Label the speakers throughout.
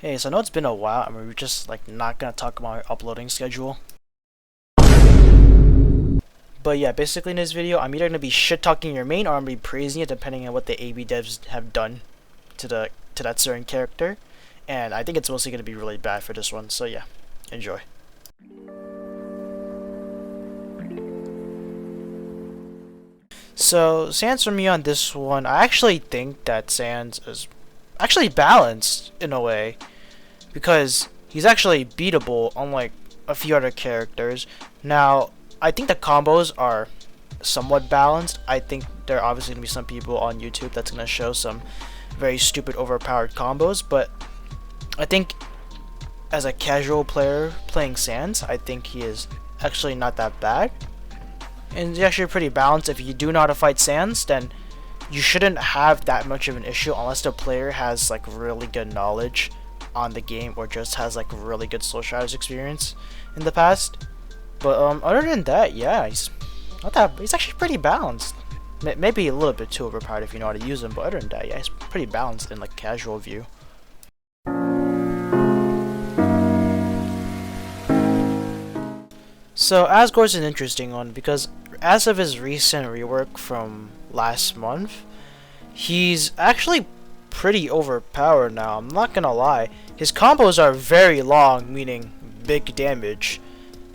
Speaker 1: Hey, so I know it's been a while, and we're just like not gonna talk about our uploading schedule. But yeah, basically in this video, I'm either gonna be shit talking your main or I'm gonna be praising it depending on what the AB devs have done to that certain character. And I think it's mostly gonna be really bad for this one, so yeah, enjoy. So Sans for me on this one, I actually think that Sans is actually balanced in a way, because he's actually beatable unlike a few other characters. Now, I think the combos are somewhat balanced. I think there are obviously going to be some people on YouTube that's going to show some very stupid overpowered combos, but I think as a casual player playing Sans, I think he is actually not that bad. And he's actually pretty balanced. If you do know how to fight Sans, then you shouldn't have that much of an issue unless the player has like really good knowledge on the game or just has like really good Soul Shadows experience in the past. But other than that, yeah, he's actually pretty balanced. Maybe a little bit too overpowered if you know how to use him, but other than that, yeah, he's pretty balanced in like casual view. So Asgore's an interesting one because as of his recent rework from last month, he's actually pretty overpowered now. I'm not gonna lie. His combos are very long, meaning big damage,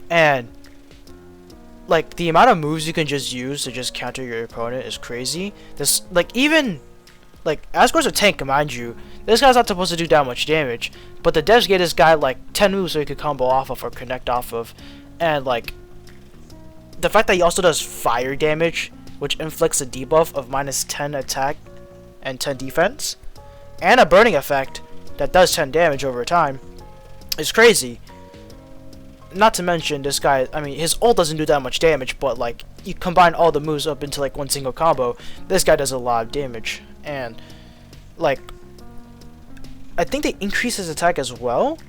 Speaker 1: and like the amount of moves you can just use to just counter your opponent is crazy. This even Asgore's a tank, mind you. This guy's not supposed to do that much damage, but the devs gave this guy like 10 moves so he could combo off of or connect off of, and like the fact that he also does fire damage, which inflicts a debuff of -10 attack and 10 defense, and a burning effect that does 10 damage over time, is crazy. Not to mention this guy, I mean, his ult doesn't do that much damage, but like you combine all the moves up into like one single combo, this guy does a lot of damage. And like I think they increase his attack as well.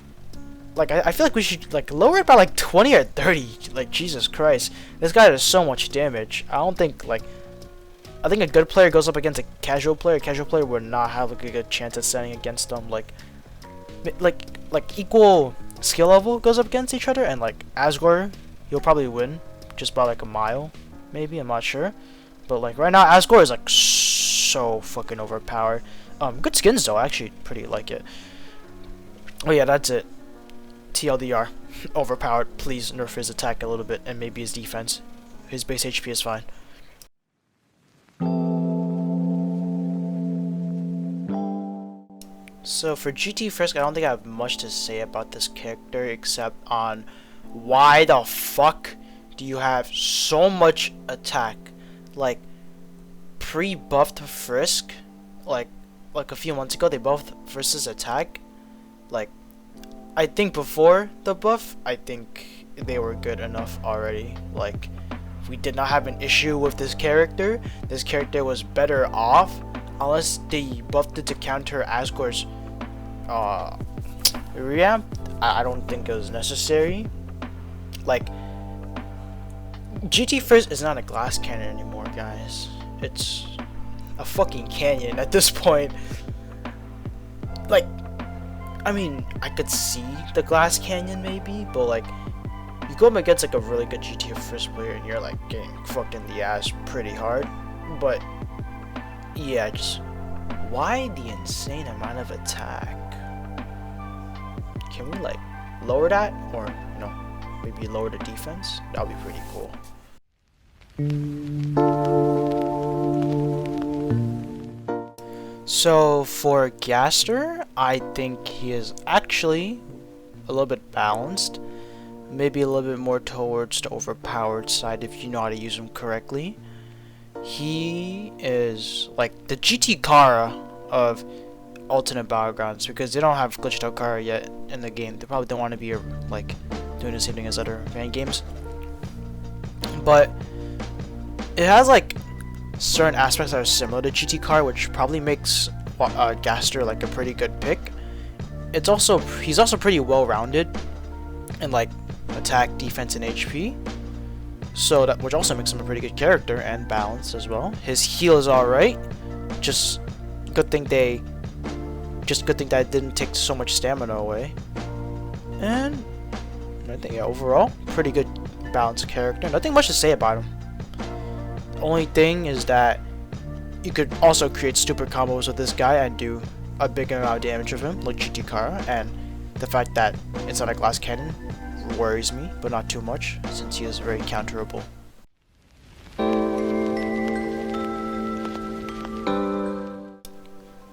Speaker 1: Like I feel like we should like lower it by like 20 or 30. Like Jesus Christ, this guy does so much damage. I think a good player goes up against a casual player. A casual player would not have like a good chance at standing against them. Like equal skill level goes up against each other, and like Asgore, he'll probably win just by like a mile, maybe. I'm not sure, but like right now Asgore is like so fucking overpowered. Good skins though. I actually pretty like it. Oh yeah, that's it. TLDR, overpowered. Please nerf his attack a little bit and maybe his defense. His base HP is fine. So for GT Frisk, I don't think I have much to say about this character except on why the fuck do you have so much attack? Like pre-buffed Frisk, like a few months ago they buffed Frisk's attack. Like I think before the buff, I think they were good enough already. Like we did not have an issue with this character. This character was better off unless they buffed it to counter Asgore's revamp. I don't think it was necessary. Like GT Frisk is not a glass cannon anymore, guys. It's a fucking canyon at this point. Like I mean, I could see the glass canyon maybe, but like you go up against like a really good GT Frisk player and you're like getting fucked in the ass pretty hard. But yeah, just why the insane amount of attack? Can we like lower that, or you know, maybe lower the defense? That would be pretty cool. So for Gaster, I think he is actually a little bit balanced. Maybe a little bit more towards the overpowered side if you know how to use him correctly. He is like the GT Chara of Alternate Battlegrounds, because they don't have glitched out Chara yet in the game. They probably don't want to be like doing the same thing as other fan games. But it has like certain aspects that are similar to GT Chara, which probably makes Gaster like a pretty good pick. He's also pretty well-rounded in like attack, defense, and HP. So that, which also makes him a pretty good character and balanced as well. His heal is alright. Just good thing they Just good thing that it didn't take so much stamina away. And I think, yeah, overall, pretty good balanced character. Nothing much to say about him. The only thing is that you could also create stupid combos with this guy and do a big amount of damage of him, like Chara, and the fact that it's not a glass cannon worries me, but not too much, since he is very counterable.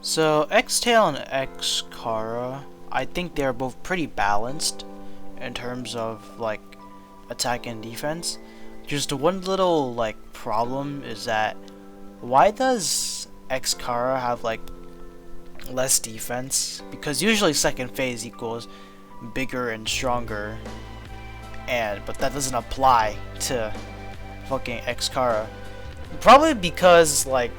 Speaker 1: So, X-Tail and XChara, I think they're both pretty balanced in terms of, like, attack and defense. Just one little, like, problem is that why does XChara have, like, less defense? Because usually second phase equals bigger and stronger, but that doesn't apply to fucking XChara. Probably because, like,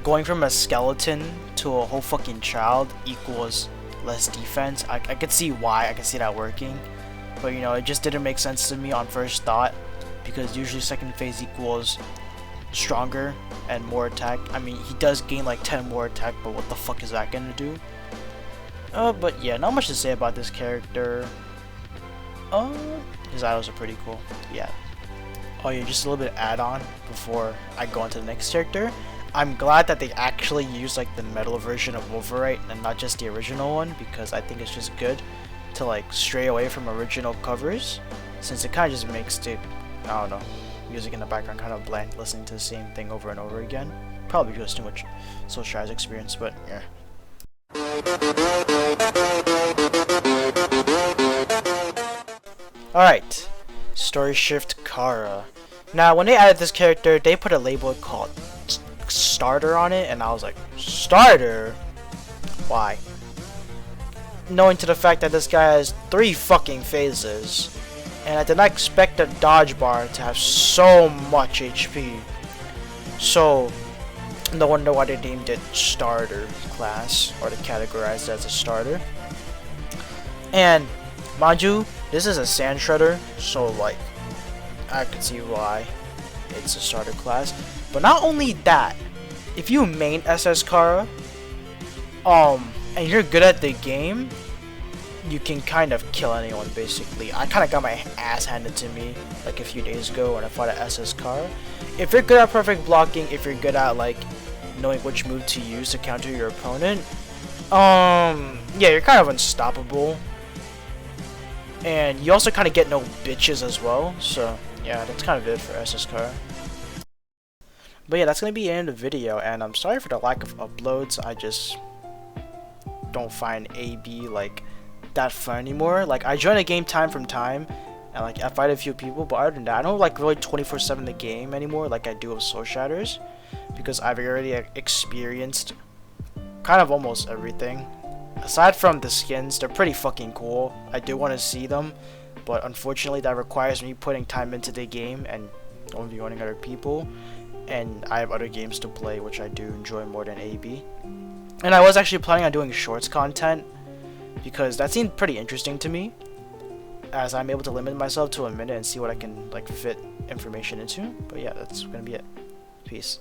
Speaker 1: going from a skeleton to a whole fucking child equals less defense. I could see why, I could see that working, but you know, it just didn't make sense to me on first thought, because usually second phase equals stronger and more attack. I mean, he does gain like 10 more attack, but what the fuck is that gonna do? But yeah, not much to say about this character. His items are pretty cool. Yeah. Oh yeah, just a little bit of add-on before I go into the next character. I'm glad that they actually used like the metal version of Wolverite and not just the original one, because I think it's just good to like stray away from original covers, since it kind of just makes the, I don't know, music in the background kind of bland, listening to the same thing over and over again. Probably because too much socialized experience, but yeah. Alright, Story Shift Chara. Now, when they added this character, they put a label called Starter on it, and I was like, Starter? Why? Knowing to the fact that this guy has 3 fucking phases, and I did not expect the dodge bar to have so much HP. So, no wonder why they named it Starter class, or they categorized it as a starter. And, mind you, this is a Sand Shredder, so like, I can see why it's a starter class. But not only that, if you main XChara, and you're good at the game, you can kind of kill anyone basically. I kind of got my ass handed to me like a few days ago when I fought at XChara. If you're good at perfect blocking, if you're good at like knowing which move to use to counter your opponent, yeah, you're kind of unstoppable. And you also kind of get no bitches as well. So yeah, that's kind of it for XChara. But yeah, that's going to be the end of the video, and I'm sorry for the lack of uploads. I just don't find AB like that fun anymore. Like, I join a game time from time, and like I fight a few people, but other than that, I don't like really 24/7 the game anymore like I do with Soul Shatters, because I've already experienced kind of almost everything. Aside from the skins, they're pretty fucking cool. I do want to see them, but unfortunately that requires me putting time into the game and only joining other people. And I have other games to play, which I do enjoy more than AB. And I was actually planning on doing shorts content, because that seemed pretty interesting to me, as I'm able to limit myself to a minute and see what I can like fit information into. But yeah, that's gonna be it. Peace.